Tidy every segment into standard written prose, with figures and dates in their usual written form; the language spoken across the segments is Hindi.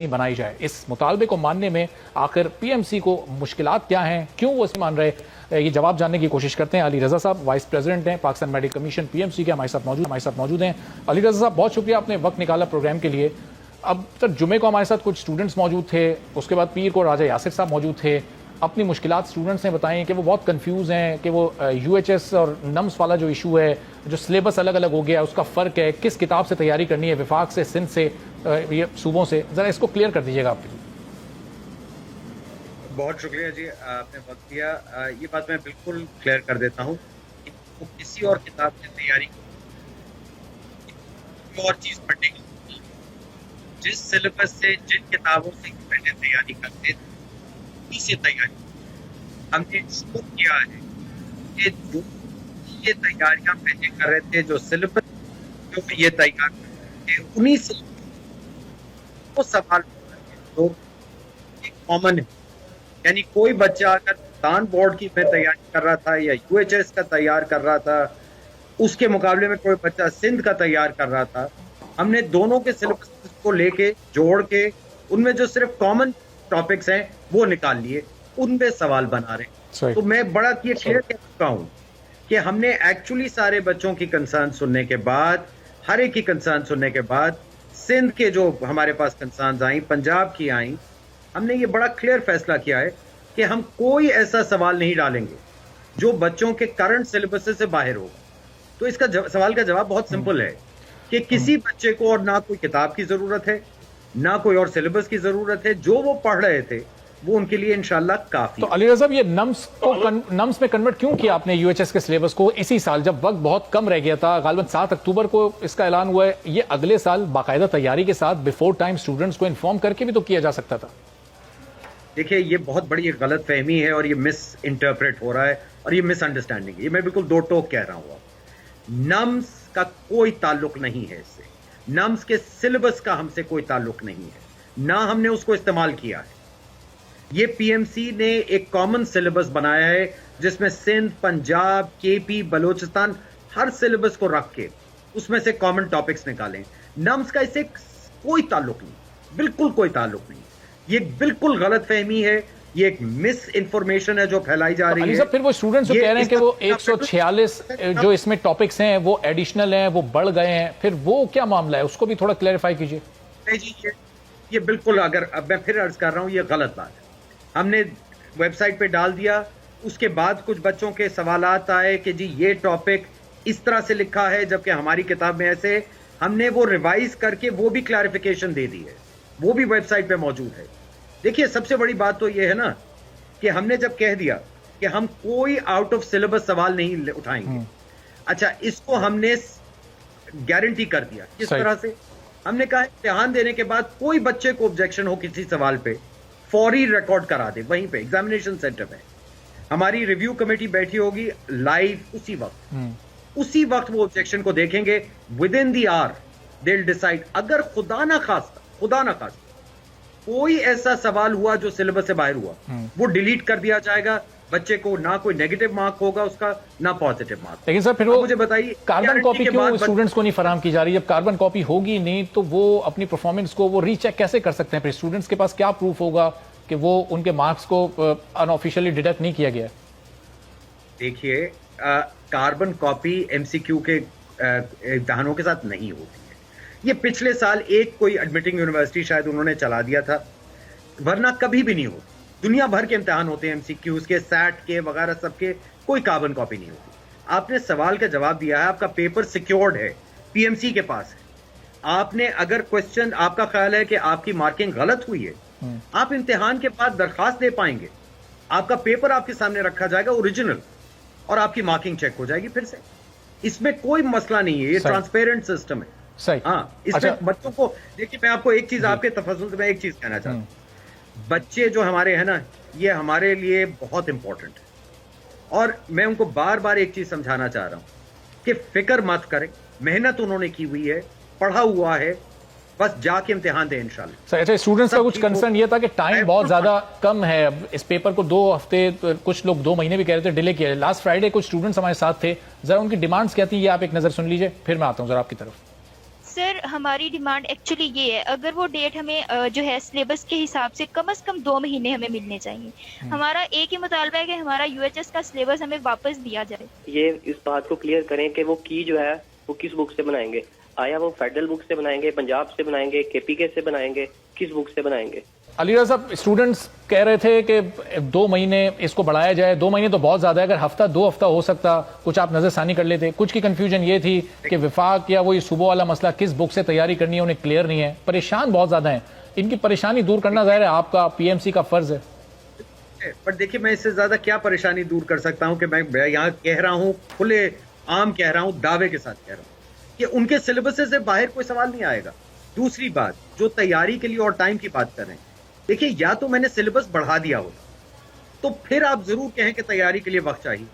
बनाई जाए। इस मुतालबे को मानने में आखिर पीएमसी को मुश्किलात क्या हैं, क्यों वो इसे मान रहे, ये जवाब जानने की कोशिश करते हैं। अली रजा साहब वाइस प्रेसिडेंट हैं पाकिस्तान मेडिकल कमीशन पीएमसी के, हमारे साथ मौजूद हैं। अली रजा साहब, बहुत शुक्रिया आपने वक्त निकाला प्रोग्राम के लिए। अब सर, जुमे को हमारे साथ कुछ स्टूडेंट्स मौजूद थे, उसके बाद पीर को राजा यासिर साहब मौजूद थे। अपनी मुश्किलात स्टूडेंट्स ने बताई कि वो बहुत कंफ्यूज हैं कि वो यूएचएस और नम्स वाला जो इशू है, जो सिलेबस अलग अलग हो गया, उसका फ़र्क है, किस किताब से तैयारी करनी है, विफाक से, सिंध से, ये सूबों से, ज़रा इसको क्लियर कर दीजिएगा आप। बहुत शुक्रिया जी, आपने वक्त दिया। ये बात मैं बिल्कुल क्लियर कर देता हूँ कि वो किसी और किताब की तैयारी और चीज़ पढ़ने की, जिस सिलेबस से, जिन किताबों से पहले तैयारी करते थे, इसी तैयारी हमने शुरू किया है कि जो ये तैयारियां पहले कर रहे थे, जो सिलेबस जो ये तैयार करते थे, उन्हीं से वो सवाल तो कॉमन है। यानी कोई बच्चा अगर सुल्तान बोर्ड की में तैयारी कर रहा था या यूएचएस का तैयार कर रहा था, उसके मुकाबले में कोई बच्चा सिंध का तैयार कर रहा था, हमने दोनों के सिलेबस को लेके जोड़ के उनमें जो सिर्फ कॉमन टॉपिक्स हैं वो निकाल लिए, उनपे सवाल बना रहे। तो मैं बड़ा ये क्लियर कह चुका हूं कि हमने एक्चुअली सारे बच्चों की कंसर्न सुनने के बाद, हर एक की कंसर्न सुनने के बाद, सिंध के जो हमारे पास कंसर्न आई, पंजाब की आई, हमने ये बड़ा क्लियर फैसला किया है कि हम कोई ऐसा सवाल नहीं डालेंगे जो बच्चों के करंट सिलेबस से बाहर होगा। तो इसका सवाल का जवाब बहुत सिंपल है कि किसी बच्चे को और ना कोई किताब की जरूरत है, ना कोई और सिलेबस की जरूरत है, जो वो पढ़ रहे थे वो उनके लिए इंशाल्लाह काफी। तो अली रजा साहब, ये नम्स में कन्वर्ट क्यों किया आपने यूएचएस के सिलेबस को इसी साल, जब वक्त बहुत कम रह गया था? गालिबन 7 अक्टूबर को इसका ऐलान हुआ है। ये अगले साल बाकायदा तैयारी के साथ बिफोर टाइम स्टूडेंट्स को इन्फॉर्म करके भी तो किया जा सकता था। देखिए, ये बहुत बड़ी गलत फहमी है और ये मिस इंटरप्रेट हो रहा है और ये मिसअंडरस्टैंडिंग है। ये मैं बिल्कुल दो टोक कह रहा हूं। नम्स का कोई ताल्लुक नहीं है इससे, नम्स के सिलेबस का हमसे कोई ताल्लुक नहीं है, ना हमने उसको इस्तेमाल किया है। ये पीएमसी ने एक कॉमन सिलेबस बनाया है जिसमें सिंध, पंजाब, केपी, बलोचिस्तान हर सिलेबस को रख के उसमें से कॉमन टॉपिक्स निकालें। नम्स का इससे कोई ताल्लुक नहीं, बिल्कुल कोई ताल्लुक नहीं। ये बिल्कुल गलत फहमी है, ये एक मिस इंफॉर्मेशन है जो फैलाई जा रही है। फिर वो स्टूडेंट्स जो कह रहे हैं कि वो 146 जो इसमें टॉपिक्स हैं वो एडिशनल हैं, वो बढ़ गए हैं, फिर वो क्या मामला है, उसको भी थोड़ा क्लैरिफाई कीजिए। नहीं जी, ये बिल्कुल, अगर अब मैं फिर अर्ज कर रहा हूं, ये गलत बात है। हमने वेबसाइट पे डाल दिया, उसके बाद कुछ बच्चों के सवालात आए कि जी ये टॉपिक इस तरह से लिखा है जबकि हमारी किताब में ऐसे। हमने वो रिवाइज करके वो भी क्लैरिफिकेशन दे दी है, वो भी वेबसाइट पे मौजूद है। देखिए, सबसे बड़ी बात तो ये है ना कि हमने जब कह दिया कि हम कोई आउट ऑफ सिलेबस सवाल नहीं उठाएंगे, अच्छा, इसको हमने गारंटी कर दिया। किस तरह से? हमने कहा इम्तिहान देने के बाद कोई बच्चे को ऑब्जेक्शन हो किसी सवाल पे, फौरी रिकॉर्ड करा दे, वहीं पे एग्जामिनेशन सेंटर पे हमारी रिव्यू कमेटी बैठी होगी लाइव, उसी वक्त वो ऑब्जेक्शन को देखेंगे, within the hour they will decide. अगर खुदा ना खास्ता कोई ऐसा सवाल हुआ जो सिलेबस से बाहर हुआ, वो डिलीट कर दिया जाएगा। बच्चे को ना कोई नेगेटिव मार्क होगा उसका, ना पॉजिटिव मार्क। लेकिन सर, फिर वो मुझे बताइए, कार्बन कॉपी क्यों स्टूडेंट्स को नहीं फराहम की जा रही? जब कार्बन कॉपी होगी नहीं तो वो अपनी परफॉर्मेंस को वो रीचेक कैसे कर सकते हैं? फिर स्टूडेंट्स के पास क्या प्रूफ होगा कि वो उनके मार्क्स को अनऑफिशियली डिडक्ट नहीं किया गया? देखिए, कार्बन कॉपी एमसीक्यू के इम्तिहानों के साथ नहीं होती है। ये पिछले साल एक कोई एडमिटिंग यूनिवर्सिटी शायद उन्होंने चला दिया था, वरना कभी भी नहीं होती। दुनिया भर के इम्तिहान होते हैं, एमसीक्यूज के, सैट के वगैरह सबके, कोई कार्बन कॉपी नहीं होती। आपने सवाल का जवाब दिया है, आपका पेपर सिक्योर्ड है, पीएमसी के पास है। आपने अगर क्वेश्चन, आपका ख्याल है कि आपकी मार्किंग गलत हुई है, आप इम्तिहान के बाद दरखास्त दे पाएंगे, आपका पेपर आपके सामने रखा जाएगा ओरिजिनल और आपकी मार्किंग चेक हो जाएगी फिर से। इसमें कोई मसला नहीं है, ये ट्रांसपेरेंट सिस्टम है। सही। हाँ, इसमें बच्चों को, देखिए मैं आपको एक चीज, आपके तफज्जुल से मैं एक चीज कहना चाहता हूँ। बच्चे जो हमारे हैं ना, ये हमारे लिए बहुत इंपॉर्टेंट है और मैं उनको बार बार एक चीज समझाना चाह रहा हूं कि फिक्र मत करें, मेहनत उन्होंने की हुई है, पढ़ा हुआ है, बस जाके इम्तिहान दें इंशाल्लाह। अच्छा, स्टूडेंट्स का कुछ कंसर्न ये था कि टाइम बहुत ज्यादा कम है। अब इस पेपर को 2 हफ्ते, कुछ लोग 2 महीने भी कह रहे थे, डिले किया। लास्ट फ्राइडे कुछ स्टूडेंट्स हमारे साथ थे, जरा उनकी डिमांड्स क्या थी ये आप एक नजर सुन लीजिए, फिर मैं आता हूं जरा आपकी तरफ। सर हमारी डिमांड एक्चुअली ये है, अगर वो डेट हमें जो है सिलेबस के हिसाब से कम 2 महीने हमें मिलने चाहिए। हमारा एक ही मुतालबा है कि हमारा यूएचएस का सिलेबस हमें वापस दिया जाए। ये इस बात को क्लियर करें कि वो की जो है वो किस बुक से बनाएंगे। आया वो फेडरल बुक से बनाएंगे, पंजाब से बनाएंगे, केपीके से बनाएंगे, किस बुक से बनाएंगे? अली रज़ा साहब, स्टूडेंट्स कह रहे थे कि 2 महीने इसको बढ़ाया जाए। 2 महीने तो बहुत ज्यादा है, अगर हफ्ता 2 हफ्ता हो सकता कुछ आप नजरसानी कर लेते। कुछ की कंफ्यूजन ये थी कि विफाक या वो ये सूबों वाला मसला किस बुक से तैयारी करनी है उन्हें क्लियर नहीं है, परेशान बहुत ज्यादा है। इनकी परेशानी दूर करना जाहिर है आपका पीएमसी का फर्ज है। पर देखिए, मैं इससे ज्यादा क्या परेशानी दूर कर सकता हूं कि मैं यहाँ कह रहा हूं, खुले आम कह रहा हूं, दावे के साथ कह रहा हूं कि उनके सिलेबस से बाहर कोई सवाल नहीं आएगा। दूसरी बात, जो तैयारी के लिए और टाइम की बात कर रहे हैं, देखिए या तो मैंने सिलेबस बढ़ा दिया हो तो फिर आप जरूर कहें कि तैयारी के लिए वक्त चाहिए।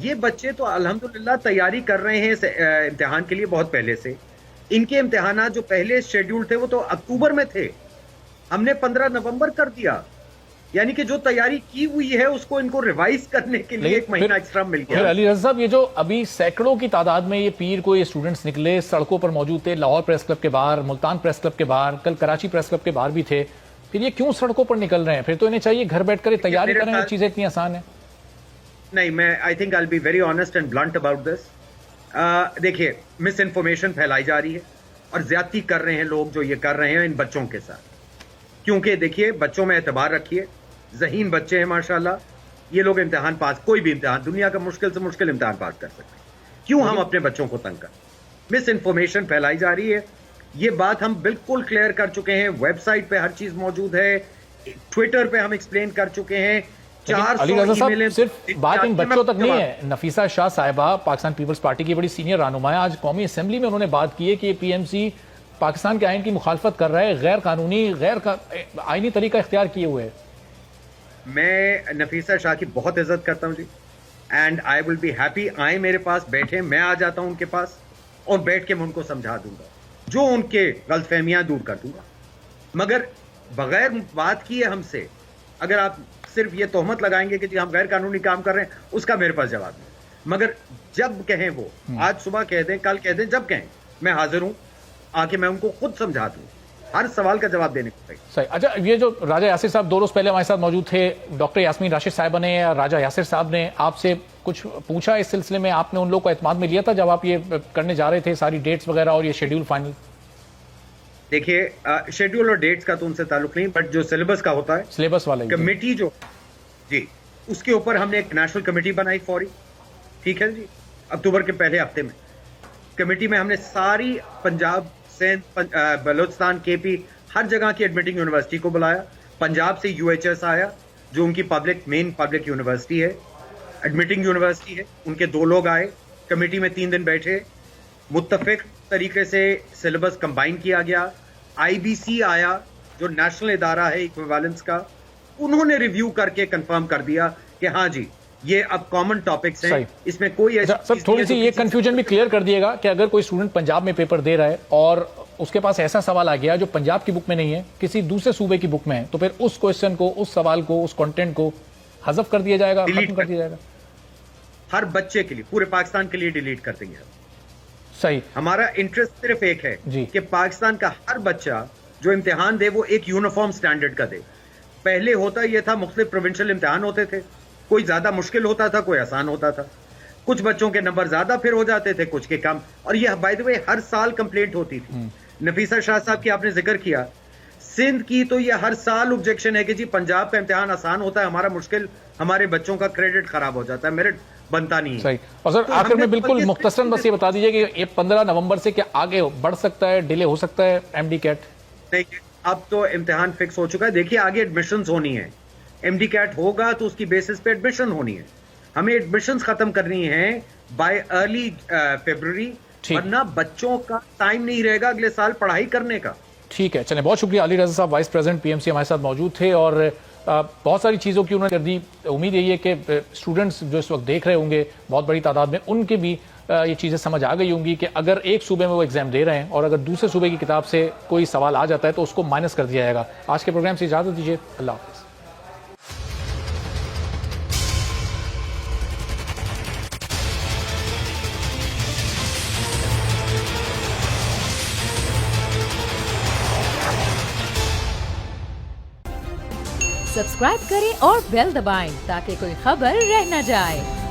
ये बच्चे तो अल्हम्दुलिल्लाह तैयारी कर रहे हैं इम्तिहान के लिए बहुत पहले से। इनके इम्तिहान जो पहले शेड्यूल थे वो तो अक्टूबर में थे, हमने 15 नवंबर कर दिया। यानी कि जो तैयारी की हुई है उसको इनको रिवाइज करने के लिए 1 महीना एक्स्ट्रा मिल गया। अली रज़ा साहब, ये जो अभी सैकड़ों की तादाद में ये पीर को ये स्टूडेंट्स निकले, सड़कों पर मौजूद थे, लाहौर प्रेस क्लब के बाहर, मुल्तान प्रेस क्लब के बाहर, कल कराची प्रेस क्लब के बाहर भी थे, फिर ये क्यों सड़कों पर निकल रहे हैं? फिर तो इन्हें चाहिए घर बैठकर तैयारी करें, ये चीजें इतनी आसान है। नहीं, मैं I think I will be very honest and blunt about this. देखिए, मिस इन्फॉर्मेशन फैलाई जा रही है और ज्यादती कर रहे हैं लोग जो ये कर रहे हैं इन बच्चों के साथ। क्योंकि देखिए, बच्चों में एतबार रखिए, ज़हीन बच्चे हैं माशाल्लाह, ये लोग इम्तिहान पास, कोई भी इम्तिहान, दुनिया का मुश्किल से मुश्किल इम्तिहान पास कर सकते हैं। क्यों हम अपने बच्चों को तंग करें? मिस इन्फॉर्मेशन फैलाई जा रही है, ये बात हम बिल्कुल क्लियर कर चुके हैं। वेबसाइट पे हर चीज मौजूद है, ट्विटर पे हम एक्सप्लेन कर चुके हैं। 400 ईमेलें। सिर्फ बात इन बच्चों तक नहीं है। नफीसा शाह साहिबा पाकिस्तान पीपल्स पार्टी की बड़ी सीनियर रहनुमा है, आज कौमी असेंबली में उन्होंने बात की है कि पीएमसी पाकिस्तान के आइन की मुखालफत कर रहा है, गैर कानूनी आईनी तरीका इख्तियार किए हुए है। मैं नफीसा शाह की बहुत इज्जत करता हूं जी, and I will be happy आए मेरे पास बैठे, मैं आ जाता हूं उनके पास और बैठ के मैं उनको समझा दूंगा, जो उनके गलतफहमियां दूर कर दूंगा। मगर बगैर बात किए हमसे अगर आप सिर्फ ये तोहमत लगाएंगे कि जी हम गैर कानूनी काम कर रहे हैं, उसका मेरे पास जवाब नहीं। मगर जब कहें वो, आज सुबह कह दें, कल कह दें, जब कहें, मैं हाजिर हूं, आके मैं उनको खुद समझा दूं, हर सवाल का जवाब देने को सही। अच्छा, ये जो राजा यासिर साहब 2 रोज पहले हमारे साथ मौजूद थे, डॉक्टर यास्मीन राशिद साहिबा ने या राजा यासिर साहब ने आपसे कुछ पूछा इस सिलसिले में? आपने उन लोग को एतमाद में लिया था जब आप ये करने जा रहे थे, सारी डेट्स वगैरह और ये शेड्यूल फाइनल? देखिए, शेड्यूल और डेट्स का तो उनसे ताल्लुक नहीं, बट जो सिलेबस का होता है, सिलेबस वाला कमेटी जो जी, उसके ऊपर हमने एक नेशनल कमेटी बनाई फौरी, ठीक है जी, अक्टूबर के पहले हफ्ते में। कमेटी में हमने सारी पंजाब, सिंध, बलोचिस्तान, केपी, हर जगह की एडमिटिंग यूनिवर्सिटी को बुलाया। पंजाब से यूएचएस आया, जो उनकी मेन पब्लिक यूनिवर्सिटी है, एडमिटिंग यूनिवर्सिटी है, उनके 2 लोग आए, कमेटी में 3 दिन बैठे, मुत्तफिक तरीके से सिलेबस कंबाइन किया गया। आईबीसी आया, जो नेशनल इदारा है इक्विवेलेंस का, उन्होंने रिव्यू करके कंफर्म कर दिया कि हाँ जी, ये अब कॉमन टॉपिक्स हैं, इसमें कोई ऐसा सब थोड़ी सी ये कंफ्यूजन भी क्लियर कर दिएगा कि अगर कोई स्टूडेंट पंजाब में पेपर दे रहा है और उसके पास ऐसा सवाल आ गया जो पंजाब की बुक में नहीं है, किसी दूसरे सूबे की बुक में है, तो फिर उस क्वेश्चन को, उस सवाल को, उस कंटेंट को हज़फ कर दिया जाएगा, खत्म कर दिया जाएगा। हर बच्चे के लिए, पूरे पाकिस्तान के लिए डिलीट कर देंगे। सही। हमारा इंटरेस्ट सिर्फ एक है कि पाकिस्तान का हर बच्चा जो इम्तिहान दे वो एक यूनिफॉर्म स्टैंडर्ड का दे। पहले होता यह था, मुख्तलिफ प्रोविंशियल इम्तिहान होते थे, कोई ज्यादा मुश्किल होता था, कोई आसान होता था, कुछ बच्चों के नंबर ज्यादा फिर हो जाते थे, कुछ के कम, और यह बाय द वे हर साल कंप्लेंट होती थी। नफीसा शाह साहब की आपने जिक्र किया, सिंध की तो यह हर साल ऑब्जेक्शन है कि जी पंजाब का इम्तिहान आसान होता है, हमारा मुश्किल, हमारे बच्चों का क्रेडिट खराब हो जाता है, मेरिट बनता नहीं है। सही। और सर, आखिर में बिल्कुल मुख्तसरन बस ये बता दीजिए कि ये 15 नवंबर से क्या आगे बढ़ सकता है, डिले हो सकता है एमडी कैट? नहीं, अब तो इम्तिहान फिक्स हो चुका है। देखिए, आगे एडमिशंस होनी है, एमडी कैट होगा तो उसकी बेसिस पे एडमिशन होनी है। हमें एडमिशंस खत्म करनी है बाय अर्ली फरवरी, वरना बच्चों का टाइम नहीं रहेगा अगले साल पढ़ाई करने का। ठीक है, चलें, बहुत शुक्रिया। अली रज़ा साहब वाइस प्रेसिडेंट पीएमसी हमारे साथ मौजूद थे और बहुत सारी चीज़ों की उन्होंने कर दी। उम्मीद यही है कि स्टूडेंट्स जो इस वक्त देख रहे होंगे बहुत बड़ी तादाद में, उनके भी ये चीज़ें समझ आ गई होंगी कि अगर एक सूबे में वो एग्जाम दे रहे हैं और अगर दूसरे सूबे की किताब से कोई सवाल आ जाता है तो उसको माइनस कर दिया जाएगा। आज के प्रोग्राम से इजाज़त दीजिए, अल्लाह हाफ़िज़। सब्सक्राइब करें और बेल दबाएं ताकि कोई खबर रह न जाए।